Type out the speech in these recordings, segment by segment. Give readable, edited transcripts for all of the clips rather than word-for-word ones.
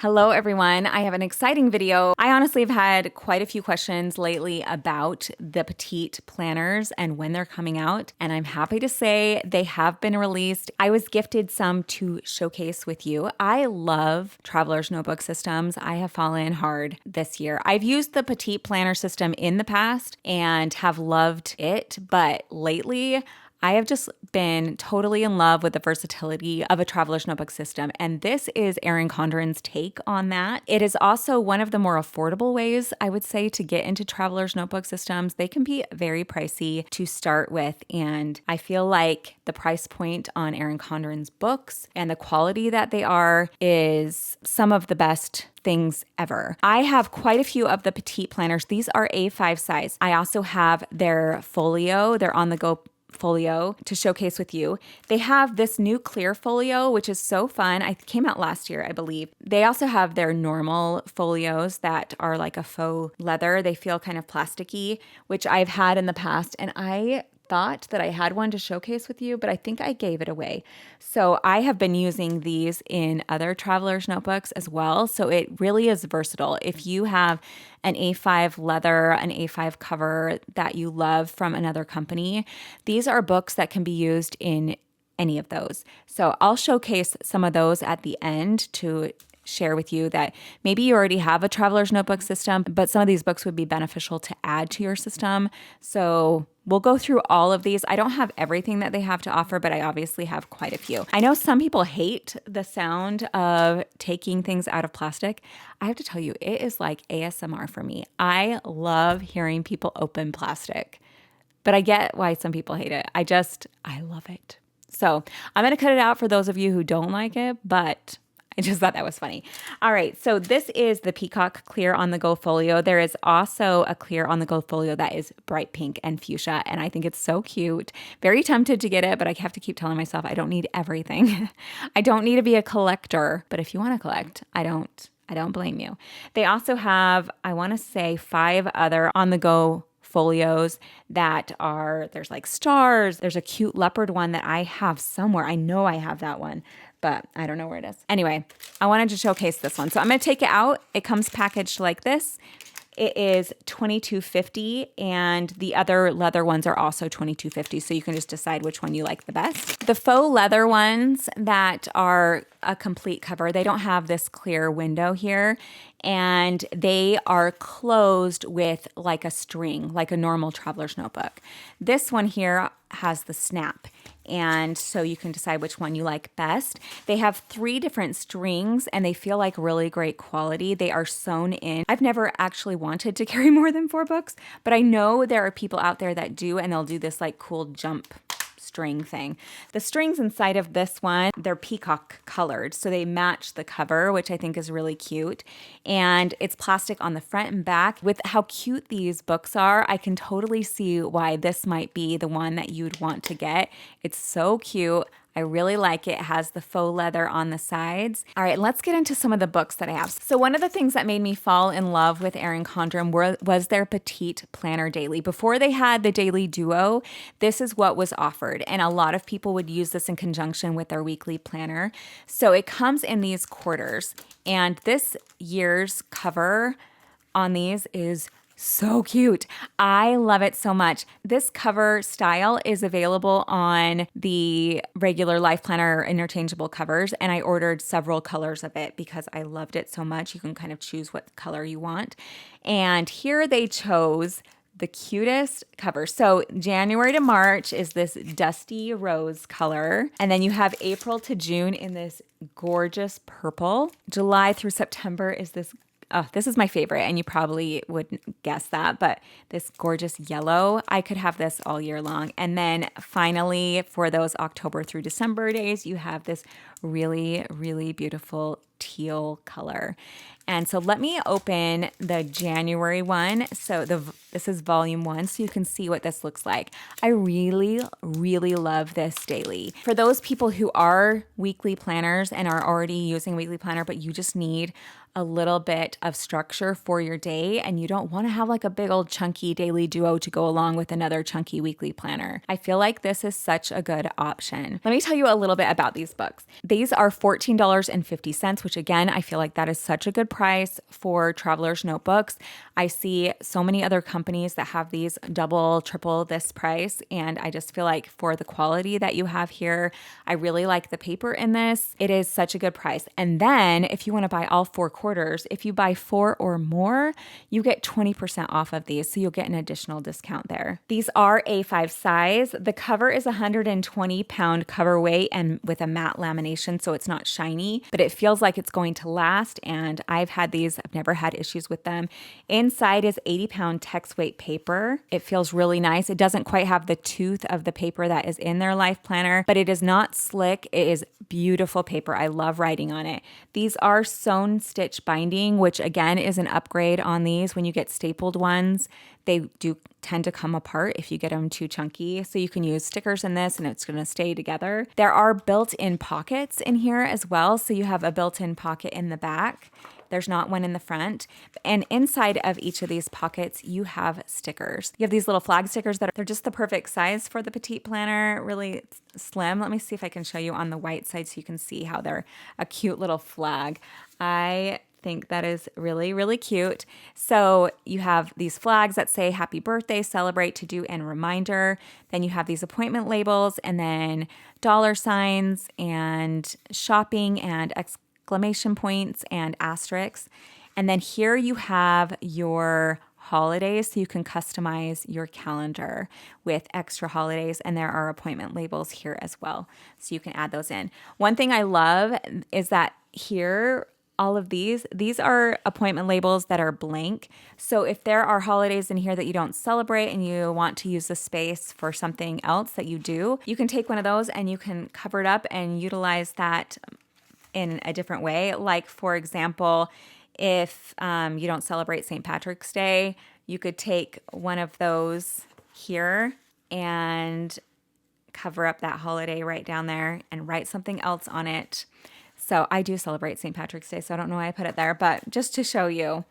Hello everyone, I have an exciting video. I honestly have had quite a few questions lately about the Petite planners and when they're coming out, and I'm happy to say they have been released. I was gifted some to showcase with you. I love Traveler's Notebook systems. I have fallen hard this year. I've used the Petite planner system in the past and have loved it, but lately I have just been totally in love with the versatility of a Traveler's Notebook system, and this is Erin Condren's take on that. It is also one of the more affordable ways, I would say, to get into Traveler's Notebook systems. They can be very pricey to start with, and I feel like the price point on Erin Condren's books and the quality that they are is some of the best things ever. I have quite a few of the Petite planners. These are A5 size. I also have their Folio, their on-the-go folio to showcase with you. They have this new clear folio, which is so fun. It came out last year, I believe. They also have their normal folios that are like a faux leather. They feel kind of plasticky, which I've had in the past, and I thought that I had one to showcase with you, but I think I gave it away. So I have been using these in other Traveler's Notebooks as well. So it really is versatile. If you have an A5 leather, an A5 cover that you love from another company, these are books that can be used in any of those. So I'll showcase some of those at the end to share with you that maybe you already have a Traveler's Notebook system, but some of these books would be beneficial to add to your system. So we'll go through all of these. I don't have everything that they have to offer, but I obviously have quite a few. I know some people hate the sound of taking things out of plastic. I have to tell you, it is like ASMR for me. I love hearing people open plastic, but I get why some people hate it. I love it. So I'm going to cut it out for those of you who don't like it, but I just thought that was funny. All right, so this is the Peacock Clear on the Go Folio. There is also a Clear on the Go Folio that is bright pink and fuchsia, and I think it's so cute. Very tempted to get it, but I have to keep telling myself I don't need everything. I don't need to be a collector, but if you want to collect, I don't blame you. They also have, I want to say, 5 other on the go folios that are, there's like stars. There's a cute leopard one that I have somewhere. I know I have that one, but I don't know where it is. Anyway, I wanted to showcase this one. So I'm going to take it out. It comes packaged like this. It is $22.50, and the other leather ones are also $22.50, so you can just decide which one you like the best. The faux leather ones that are a complete cover, they don't have this clear window here, and they are closed with like a string, like a normal Traveler's Notebook. This one here has the snap, and so you can decide which one you like best. They have 3 different strings, and they feel like really great quality. They are sewn in. I've never actually wanted to carry more than 4 books, but I know there are people out there that do, and they'll do this like cool jump string thing. The strings inside of this one, they're peacock colored, so they match the cover, which I think is really cute. And it's plastic on the front and back. With how cute these books are, I can totally see why this might be the one that you'd want to get. It's so cute. I really like it. It has the faux leather on the sides. All right, let's get into some of the books that I have. So one of the things that made me fall in love with Erin Condren was their Petite Planner Daily. Before they had the Daily Duo, this is what was offered. And a lot of people would use this in conjunction with their weekly planner. So it comes in these quarters. And this year's cover on these is so cute. I love it so much. This cover style is available on the regular Life Planner interchangeable covers, and I ordered several colors of it because I loved it so much. You can kind of choose what color you want. And here they chose the cutest cover. So January to March is this dusty rose color. And then you have April to June in this gorgeous purple. July through September is this this is my favorite, and you probably wouldn't guess that, but this gorgeous yellow. I could have this all year long. And then finally, for those October through December days, you have this really, really beautiful teal color. And so let me open the January one. So this is volume 1, so you can see what this looks like. I really, really love this daily. For those people who are weekly planners and are already using weekly planner, but you just need a little bit of structure for your day and you don't want to have like a big old chunky daily duo to go along with another chunky weekly planner, I feel like this is such a good option. Let me tell you a little bit about these books. These are $14.50, which again, I feel like that is such a good price for traveler's notebooks. I see so many other companies that have these double, triple this price. And I just feel like for the quality that you have here, I really like the paper in this. It is such a good price. And then if you want to buy all 4 quarters, if you buy 4 or more, you get 20% off of these. So you'll get an additional discount there. These are A5 size. The cover is 120-pound cover weight and with a matte lamination, so it's not shiny, but it feels like it's going to last. And I've had these, I've never had issues with them. Inside is 80-pound text weight paper. It feels really nice. It doesn't quite have the tooth of the paper that is in their Life Planner, but it is not slick. It is beautiful paper. I love writing on it. These are sewn stitch binding, which again is an upgrade on these. When you get stapled ones, they do tend to come apart if you get them too chunky. So you can use stickers in this and it's going to stay together. There are built-in pockets in here as well. So you have a built-in pocket in the back. There's not one in the front. And inside of each of these pockets, you have stickers. You have these little flag stickers that they're just the perfect size for the Petite Planner, really slim. Let me see if I can show you on the white side so you can see how they're a cute little flag. I think that is really, really cute. So you have these flags that say happy birthday, celebrate, to do, and reminder. Then you have these appointment labels and then dollar signs and shopping and exclamation points and asterisks. And then here you have your holidays, so you can customize your calendar with extra holidays, and there are appointment labels here as well, so you can add those in. One thing I love is that here, all of these are appointment labels that are blank. So if there are holidays in here that you don't celebrate and you want to use the space for something else that you do, you can take one of those and you can cover it up and utilize that in a different way. Like, for example, if you don't celebrate St. Patrick's Day, you could take one of those here and cover up that holiday right down there and write something else on it. So I do celebrate St. Patrick's Day, so I don't know why I put it there, but just to show you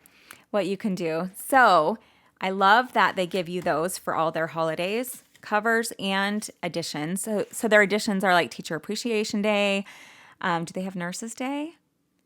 what you can do. So I love that they give you those for all their holidays, covers and additions. So their additions are like Teacher Appreciation Day. Do they have Nurses Day?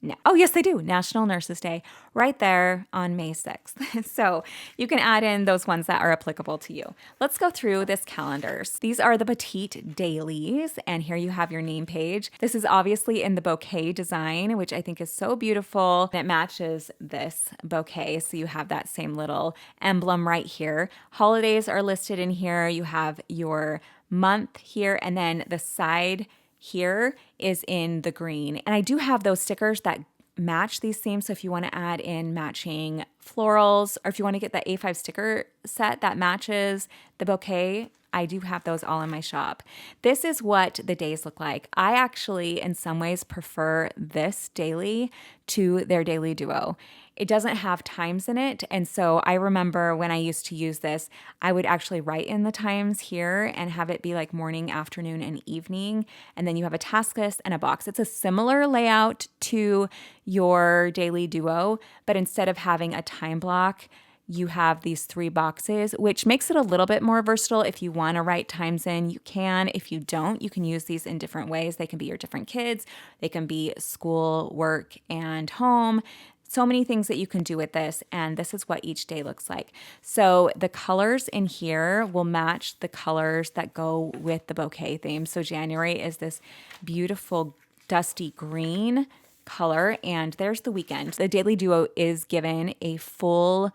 No. Oh, yes, they do. National Nurses Day right there on May 6th. So you can add in those ones that are applicable to you. Let's go through this calendars. These are the Petite dailies, and here you have your name page. This is obviously in the bouquet design, which I think is so beautiful. It matches this bouquet, so you have that same little emblem right here. Holidays are listed in here. You have your month here, and then the side here is in the green. And I do have those stickers that match these themes. So if you want to add in matching florals, or if you want to get the A5 sticker set that matches the bouquet, I do have those all in my shop. This is what the days look like. I actually, in some ways, prefer this daily to their daily duo. It doesn't have times in it. And so I remember when I used to use this, I would actually write in the times here and have it be like morning, afternoon, and evening. And then you have a task list and a box. It's a similar layout to your daily duo, but instead of having a time block, you have these 3 boxes, which makes it a little bit more versatile. If you want to write times in, you can. If you don't, you can use these in different ways. They can be your different kids. They can be school, work, and home. So many things that you can do with this, and this is what each day looks like. So the colors in here will match the colors that go with the bouquet theme. So January is this beautiful dusty green color, and there's the weekend. The daily duo is given a full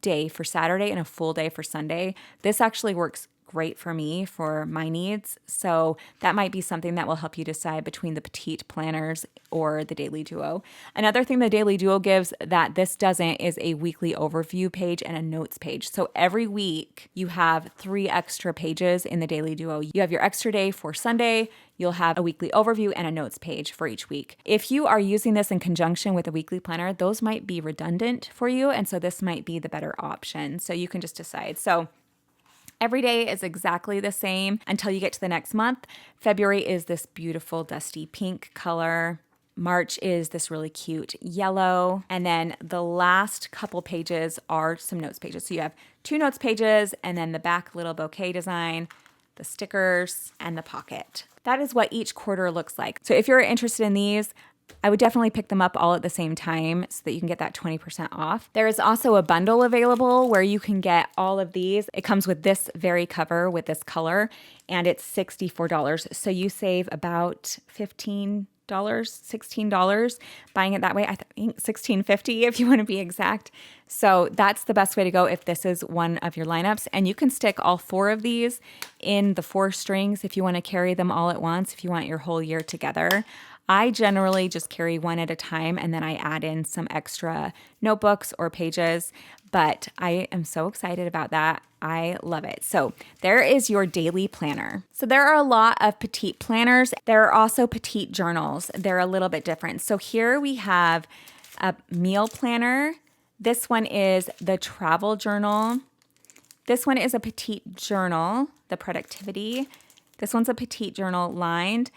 day for Saturday and a full day for Sunday. This actually works great for me for my needs. So that might be something that will help you decide between the Petite planners or the Daily Duo. Another thing the Daily Duo gives that this doesn't is a weekly overview page and a notes page. So every week you have 3 extra pages in the Daily Duo. You have your extra day for Sunday. You'll have a weekly overview and a notes page for each week. If you are using this in conjunction with a weekly planner, those might be redundant for you. And so this might be the better option. So you can just decide. So every day is exactly the same until you get to the next month. February is this beautiful dusty pink color. March is this really cute yellow. And then the last couple pages are some notes pages. So you have 2 notes pages and then the back little bouquet design, the stickers, and the pocket. That is what each quarter looks like. So if you're interested in these, I would definitely pick them up all at the same time so that you can get that 20% off. There is also a bundle available where you can get all of these. It comes with this very cover with this color, and it's $64. So you save about $16 buying it that way. I think $16.50 if you want to be exact. So that's the best way to go if this is one of your lineups. And you can stick all 4 of these in the 4 strings if you want to carry them all at once, if you want your whole year together. I generally just carry one at a time, and then I add in some extra notebooks or pages, but I am so excited about that. I love it. So there is your daily planner. So there are a lot of Petite planners. There are also Petite journals. They're a little bit different. So here we have a meal planner. This one is the travel journal. This one is a Petite journal, the productivity. This one's a Petite journal lined,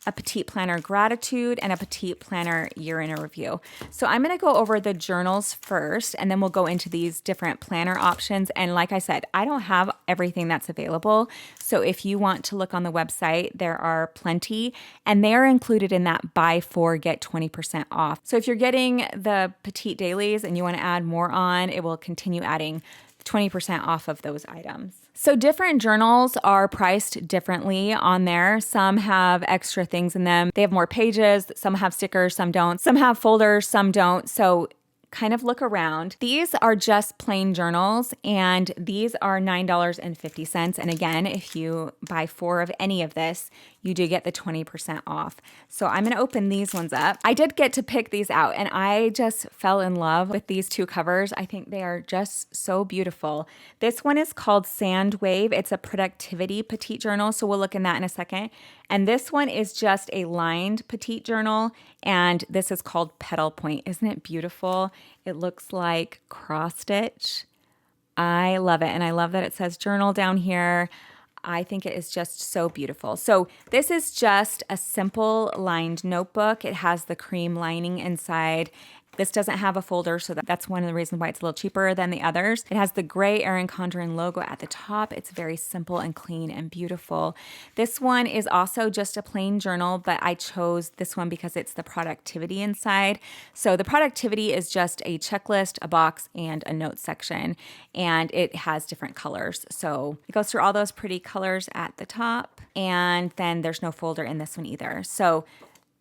a Petite planner gratitude, and a Petite planner year in a review. So I'm going to go over the journals first, and then we'll go into these different planner options. And like I said, I don't have everything that's available. So if you want to look on the website, there are plenty, and they are included in that buy 4, get 20% off. So if you're getting the Petite dailies and you want to add more on, it will continue adding 20% off of those items. So different journals are priced differently on there. Some have extra things in them. They have more pages. Some have stickers, some don't. Some have folders, some don't. So kind of look around. These are just plain journals, and these are $9.50. And again, if you buy 4 of any of this, you do get the 20% off. So I'm going to open these ones up. I did get to pick these out, and I just fell in love with these 2 covers. I think they are just so beautiful. This one is called Sand Wave. It's a productivity Petite journal, so we'll look in that in a second. And this one is just a lined Petite journal, and this is called Petal Point. Isn't it beautiful? It looks like cross stitch. I love it, and I love that it says journal down here. I think it is just so beautiful. So this is just a simple lined notebook. It has the cream lining inside. This doesn't have a folder, so that's one of the reasons why it's a little cheaper than the others. It has the gray Erin Condren logo at the top. It's very simple and clean and beautiful. This one is also just a plain journal, but I chose this one because it's the productivity inside. So the productivity is just a checklist, a box, and a notes section, and it has different colors. So it goes through all those pretty colors at the top, and then there's no folder in this one either. So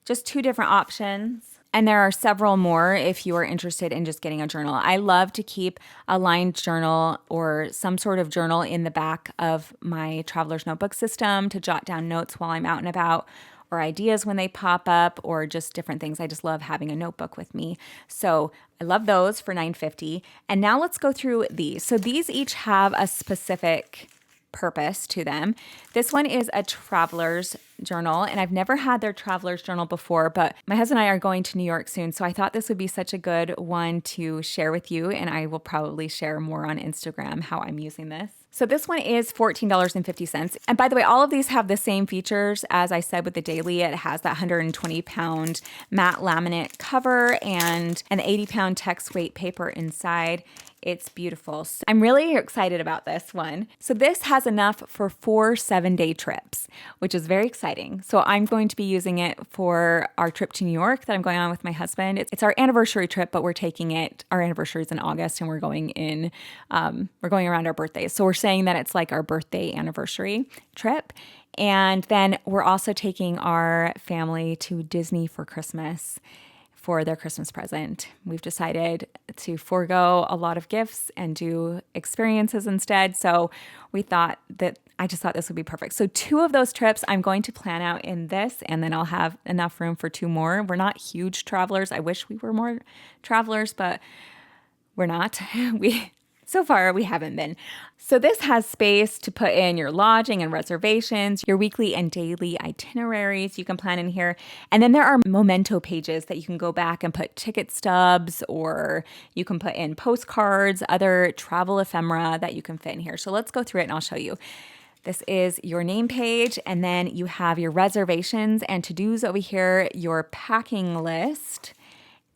just 2 different options. And there are several more if you are interested in just getting a journal. I love to keep a lined journal or some sort of journal in the back of my traveler's notebook system to jot down notes while I'm out and about, or ideas when they pop up, or just different things. I just love having a notebook with me. So I love those for $9.50. And now let's go through these. So these each have a specific purpose to them. This one is a traveler's journal, and I've never had their traveler's journal before, but my husband and I are going to New York soon, so I thought this would be such a good one to share with you, and I will probably share more on Instagram how I'm using this. So this one is $14.50. And by the way, all of these have the same features as I said with the daily. It has that 120-pound matte laminate cover and an 80-pound text weight paper inside. It's beautiful. So I'm really excited about this one. So this has enough for 4 7-day trips, which is very exciting. So I'm going to be using it for our trip to New York that I'm going on with my husband. It's our anniversary trip, but we're taking it, our anniversary is in August, and we're going around our birthdays. So we're saying that it's like our birthday anniversary trip. And then we're also taking our family to Disney for Christmas, for their Christmas present. We've decided to forego a lot of gifts and do experiences instead. So I just thought this would be perfect. So 2 of those trips I'm going to plan out in this, and then I'll have enough room for 2 more. We're not huge travelers. I wish we were more travelers, but we're not. So far, we haven't been. So this has space to put in your lodging and reservations, your weekly and daily itineraries you can plan in here. And then there are memento pages that you can go back and put ticket stubs, or you can put in postcards, other travel ephemera that you can fit in here. So let's go through it and I'll show you. This is your name page, and then you have your reservations and to-dos over here, your packing list,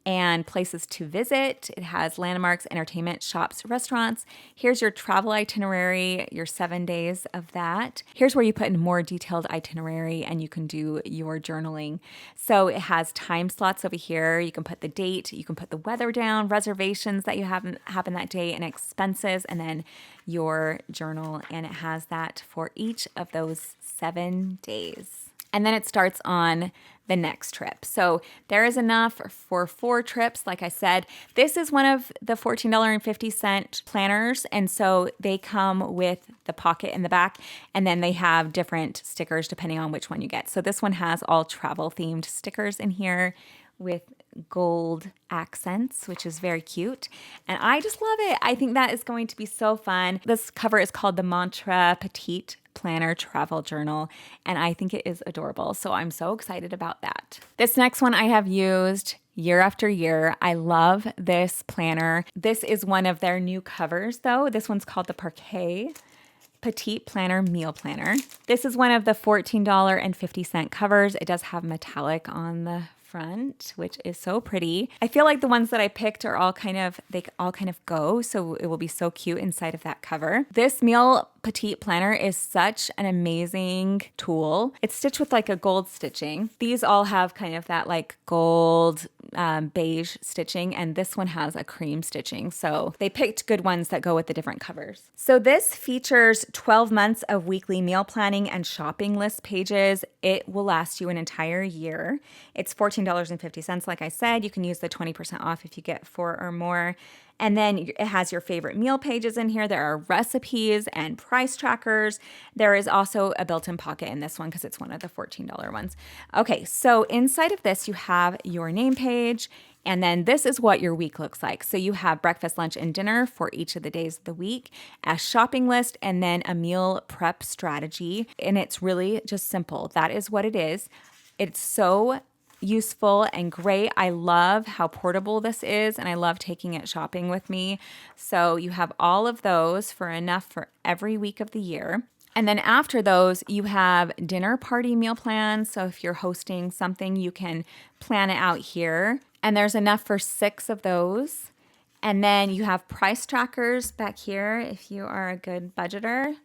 and places to visit. It has landmarks, entertainment, shops, restaurants. Here's your travel itinerary, your 7 days of that. Here's where you put in more detailed itinerary and you can do your journaling. So it has time slots over here. You can put the date, you can put the weather down, reservations that you happen that day, and expenses, and then your journal. And it has that for each of those 7 days. And then it starts on the next trip. So there is enough for 4 trips. Like I said, this is one of the $14.50 planners. And so they come with the pocket in the back, and then they have different stickers depending on which one you get. So this one has all travel themed stickers in here with gold accents, which is very cute. And I just love it. I think that is going to be so fun. This cover is called the Mantra Petite Planner Travel Journal, and I think it is adorable. So I'm so excited about that. This next one I have used year after year. I love this planner. This is one of their new covers though. This one's called the Parquet Petite Planner Meal Planner. This is one of the $14.50 covers. It does have metallic on the front, which is so pretty. I feel like the ones that I picked are all they all kind of go, so it will be so cute inside of that cover. This Meal Petite Planner is such an amazing tool. It's stitched with like a gold stitching. These all have kind of that like gold beige stitching, and this one has a cream stitching. So they picked good ones that go with the different covers. So this features 12 months of weekly meal planning and shopping list pages. It will last you an entire year. It's $14.50. Like I said, you can use the 20% off if you get 4 or more. And then it has your favorite meal pages in here. There are recipes and price trackers. There is also a built-in pocket in this one because it's one of the $14 ones. Okay, so inside of this, you have your name page. And then this is what your week looks like. So you have breakfast, lunch, and dinner for each of the days of the week, a shopping list, and then a meal prep strategy. And it's really just simple. That is what it is. It's so useful and great. I love how portable this is, and I love taking it shopping with me. So you have all of those for enough for every week of the year. And then after those, you have dinner party meal plans. So if you're hosting something, you can plan it out here. And there's enough for 6 of those. And then you have price trackers back here if you are a good budgeter.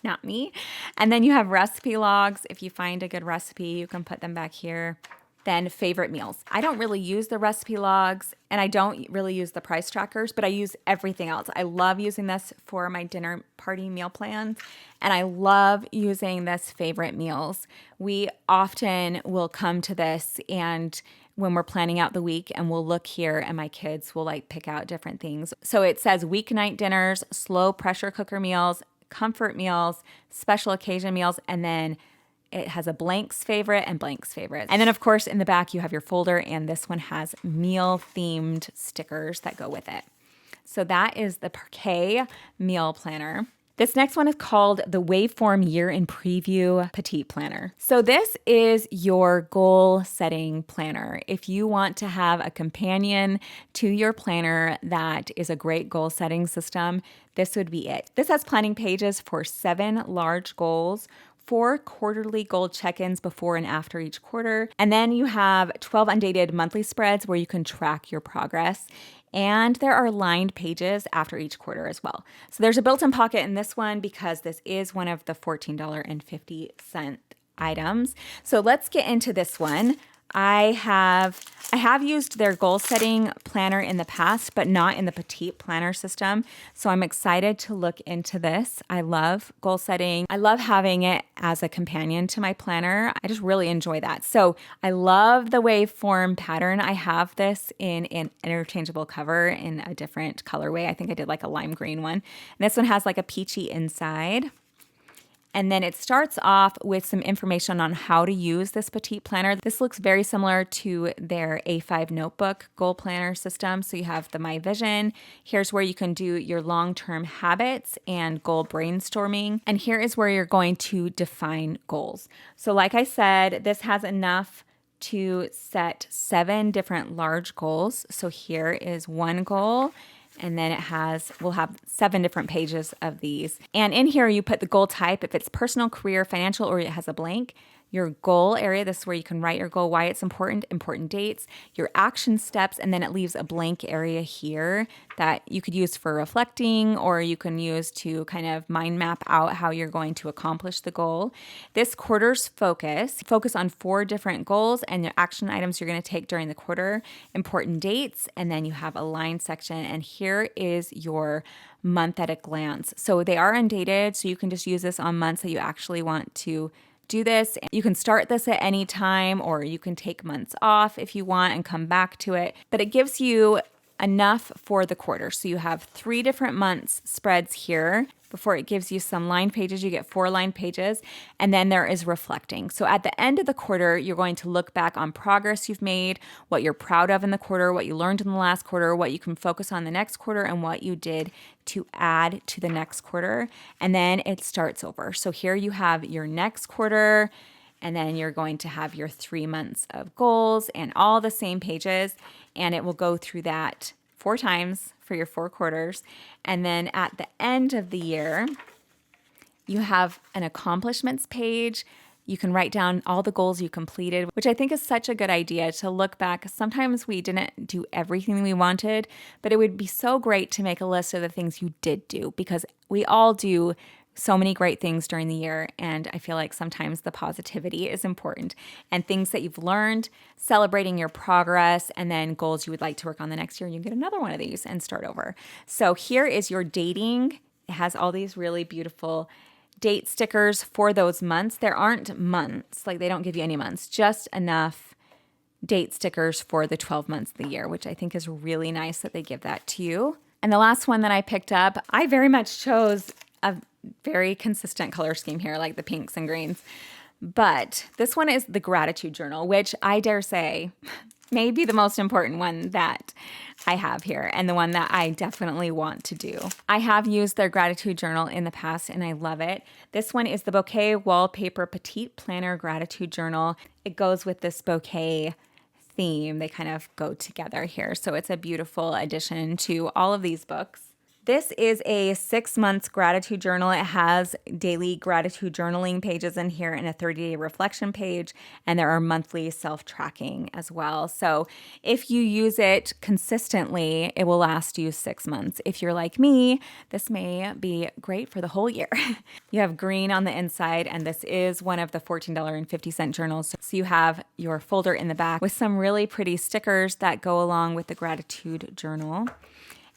Not me. And then you have recipe logs. If you find a good recipe, you can put them back here. Then favorite meals. I don't really use the recipe logs, and I don't really use the price trackers, but I use everything else. I love using this for my dinner party meal plans, and I love using this favorite meals. We often will come to this and when we're planning out the week, and we'll look here and my kids will like pick out different things. So it says weeknight dinners, slow pressure cooker meals, comfort meals, special occasion meals, and then it has a blanks favorite and blanks favorite. And then of course in the back you have your folder, and this one has meal themed stickers that go with it. So that is the Parquet Meal Planner. This next one is called the Waveform Year in Preview Petite Planner. So this is your goal setting planner. If you want to have a companion to your planner that is a great goal setting system, this would be it. This has planning pages for 7 large goals, 4 quarterly goal check-ins before and after each quarter. And then you have 12 undated monthly spreads where you can track your progress. And there are lined pages after each quarter as well. So there's a built-in pocket in this one because this is one of the $14.50 items. So let's get into this one. I have used their goal setting planner in the past, but not in the Petite Planner system. So I'm excited to look into this. I love goal setting. I love having it as a companion to my planner. I just really enjoy that. So I love the waveform pattern. I have this in an interchangeable cover in a different colorway. I think I did like a lime green one. And this one has like a peachy inside. And then it starts off with some information on how to use this Petite Planner. This looks very similar to their A5 notebook goal planner system. So you have the My Vision. Here's where you can do your long-term habits and goal brainstorming. And here is where you're going to define goals. So like I said, this has enough to set 7 different large goals. So here is one goal. And then we'll have 7 different pages of these. And in here, you put the goal type, if it's personal, career, financial, or it has a blank. your goal area. This is where you can write your goal, why it's important, important dates, your action steps, and then it leaves a blank area here that you could use for reflecting, or you can use to kind of mind map out how you're going to accomplish the goal. This quarter's focus on 4 different goals and the action items you're going to take during the quarter, important dates, and then you have a line section, and here is your month at a glance. So they are undated, so you can just use this on months that you actually want to do this. You can start this at any time, or you can take months off if you want and come back to it. But it gives you enough for the quarter. So you have 3 different months spreads here. Before it gives you some line pages, you get 4 line pages, and then there is reflecting. So at the end of the quarter, you're going to look back on progress you've made, what you're proud of in the quarter, what you learned in the last quarter, what you can focus on the next quarter, and what you did to add to the next quarter. And then it starts over. So here you have your next quarter, and then you're going to have your 3 months of goals and all the same pages, and it will go through that 4 times for your 4 quarters. And then at the end of the year, you have an accomplishments page. You can write down all the goals you completed, which I think is such a good idea to look back. Sometimes we didn't do everything we wanted, but it would be so great to make a list of the things you did do, because we all do so many great things during the year, and I feel like sometimes the positivity is important, and things that you've learned, celebrating your progress, and then goals you would like to work on the next year. You can get another one of these and start over. So here is your dating. It has all these really beautiful date stickers for those months. There aren't months, like they don't give you any months, just enough date stickers for the 12 months of the year, which I think is really nice that they give that to you. And the last one that I picked up, I very much chose a very consistent color scheme here, like the pinks and greens. But this one is the gratitude journal, which I dare say may be the most important one that I have here, and the one that I definitely want to do. I have used their gratitude journal in the past, and I love it. This one is the Bouquet Wallpaper Petite Planner Gratitude Journal. It goes with this bouquet theme. They kind of go together here. So it's a beautiful addition to all of these books. This is a 6 months gratitude journal. It has daily gratitude journaling pages in here and a 30-day reflection page, and there are monthly self-tracking as well. So if you use it consistently, it will last you 6 months. If you're like me, this may be great for the whole year. You have green on the inside, and this is one of the $14.50 journals. So you have your folder in the back with some really pretty stickers that go along with the gratitude journal.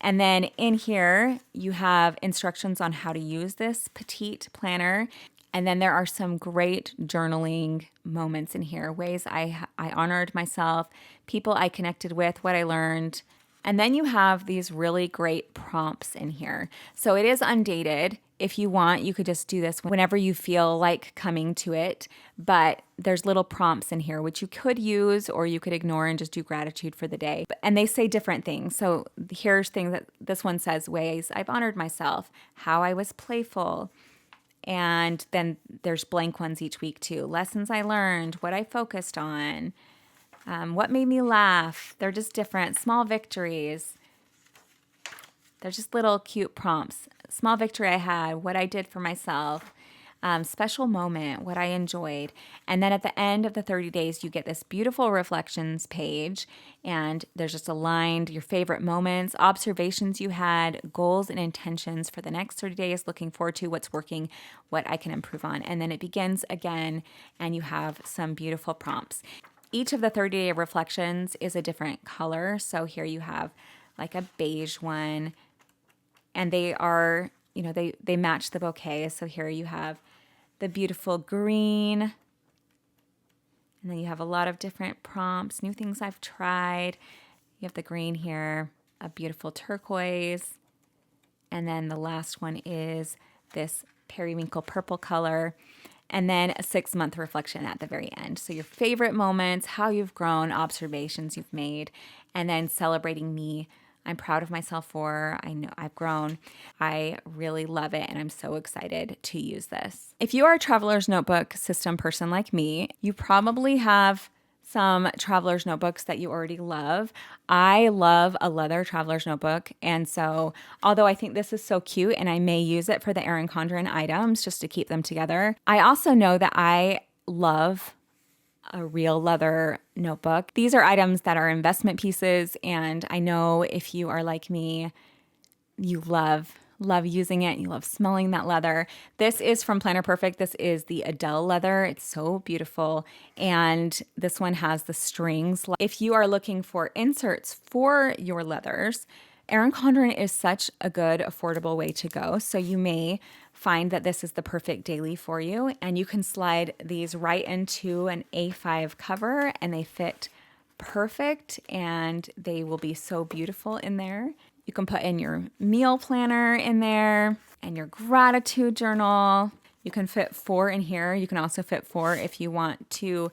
And then in here, you have instructions on how to use this Petite planner. And then there are some great journaling moments in here, ways I honored myself, people I connected with, what I learned. And then you have these really great prompts in here. So it is undated. If you want, you could just do this whenever you feel like coming to it. But there's little prompts in here, which you could use, or you could ignore and just do gratitude for the day. And they say different things. So here's things that this one says: ways I've honored myself, how I was playful. And then there's blank ones each week too. Lessons I learned, what I focused on, what made me laugh. They're just different. Small victories. They're just little cute prompts. Small victory I had, what I did for myself, special moment, what I enjoyed. And then at the end of the 30 days, you get this beautiful reflections page, and there's just aligned your favorite moments, observations you had, goals and intentions for the next 30 days, looking forward to what's working, what I can improve on. And then it begins again, and you have some beautiful prompts. Each of the 30-day reflections is a different color. So here you have like a beige one, and they are, they match the bouquet. So here you have the beautiful green, and then you have a lot of different prompts, new things I've tried. You have the green here, a beautiful turquoise, and then the last one is this periwinkle purple color, and then a 6 month reflection at the very end. So your favorite moments, how you've grown, observations you've made, and then celebrating me. I'm proud of myself for, I know I've grown. I really love it, and I'm so excited to use this. If you are a traveler's notebook system person like me, you probably have some traveler's notebooks that you already love. I love a leather traveler's notebook, and so although I think this is so cute and I may use it for the Erin Condren items just to keep them together, I also know that I love a real leather notebook. These are items that are investment pieces, and I know if you are like me, you love using it. You love smelling that leather. This is from Planner Perfect. This is the Adele leather. It's so beautiful. And this one has the strings. If you are looking for inserts for your leathers, Erin Condren is such a good, affordable way to go. So you may find that this is the perfect daily for you. And you can slide these right into an A5 cover and they fit perfect and they will be so beautiful in there. You can put in your meal planner in there and your gratitude journal. You can fit 4 in here. You can also fit 4 if you want to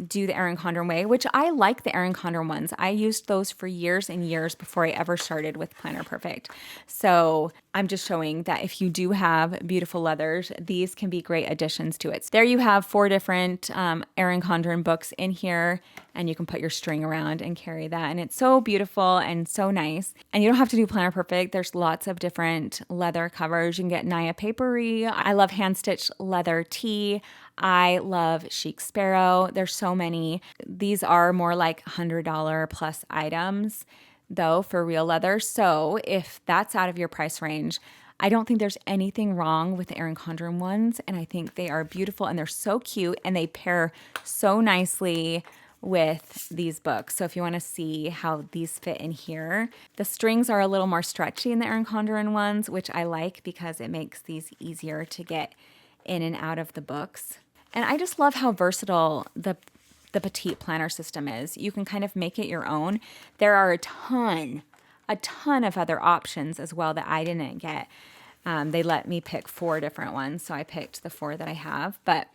do the Erin Condren way, which I like the Erin Condren ones. I used those for years and years before I ever started with Planner Perfect. So I'm just showing that if you do have beautiful leathers, these can be great additions to it. So there you have 4 different Erin Condren books in here, and you can put your string around and carry that. And it's so beautiful and so nice. And you don't have to do Planner Perfect. There's lots of different leather covers. You can get Naya Papery. I love hand stitched leather tea. I love Chic Sparrow. There's so many. These are more like $100 plus items though for real leather. So if that's out of your price range, I don't think there's anything wrong with the Erin Condren ones. And I think they are beautiful and they're so cute and they pair so nicely with these books. So if you want to see how these fit in here, the strings are a little more stretchy in the Erin Condren ones, which I like because it makes these easier to get in and out of the books. And I just love how versatile the Petite planner system is. You can kind of make it your own. There are a ton of other options as well that I didn't get. They let me pick 4 different ones, so I picked the 4 that I have. But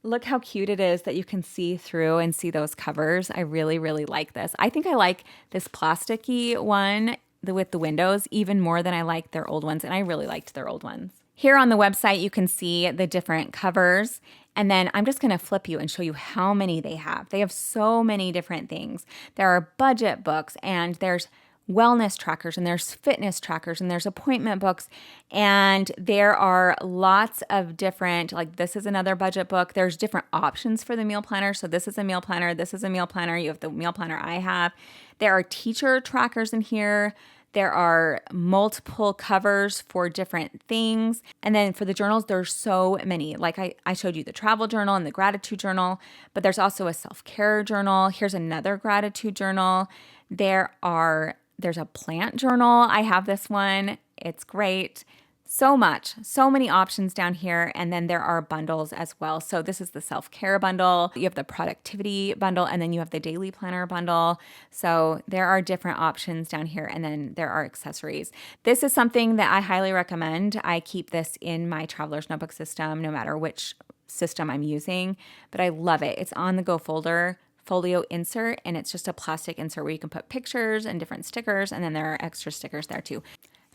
look how cute it is that you can see through and see those covers. I really, really like this. I think I like this plasticky one with the windows even more than I like their old ones, and I really liked their old ones. Here on the website, you can see the different covers, and then I'm just going to flip you and show you how many they have. They have so many different things. There are budget books, and there's wellness trackers, and there's fitness trackers, and there's appointment books, and there are lots of different, like this is another budget book. There's different options for the meal planner. So this is a meal planner. This is a meal planner. You have the meal planner I have. There are teacher trackers in here. There are multiple covers for different things. And then for the journals, there's so many. Like I showed you the travel journal and the gratitude journal, but there's also a self-care journal. Here's another gratitude journal. There's a plant journal. I have this one. It's great. So many options down here. And then there are bundles as well. So this is the self-care bundle. You have the productivity bundle, and then you have the daily planner bundle. So there are different options down here. And then there are accessories. This is something that I highly recommend. I keep this in my traveler's notebook system, no matter which system I'm using, but I love it. It's on the go folder. Folio insert, and it's just a plastic insert where you can put pictures and different stickers, and then there are extra stickers there too.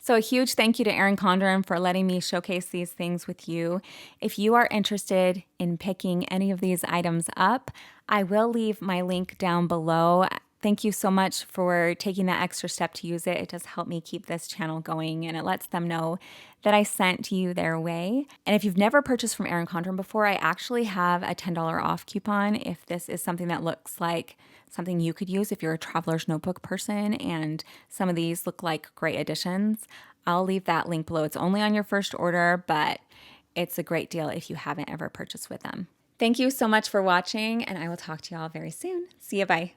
So a huge thank you to Erin Condren for letting me showcase these things with you. If you are interested in picking any of these items up, I will leave my link down below. Thank you so much for taking that extra step to use it. It does help me keep this channel going, and it lets them know that I sent you their way. And if you've never purchased from Erin Condren before, I actually have a $10 off coupon if this is something that looks like something you could use if you're a traveler's notebook person and some of these look like great additions. I'll leave that link below. It's only on your first order, but it's a great deal if you haven't ever purchased with them. Thank you so much for watching, and I will talk to you all very soon. See you, bye.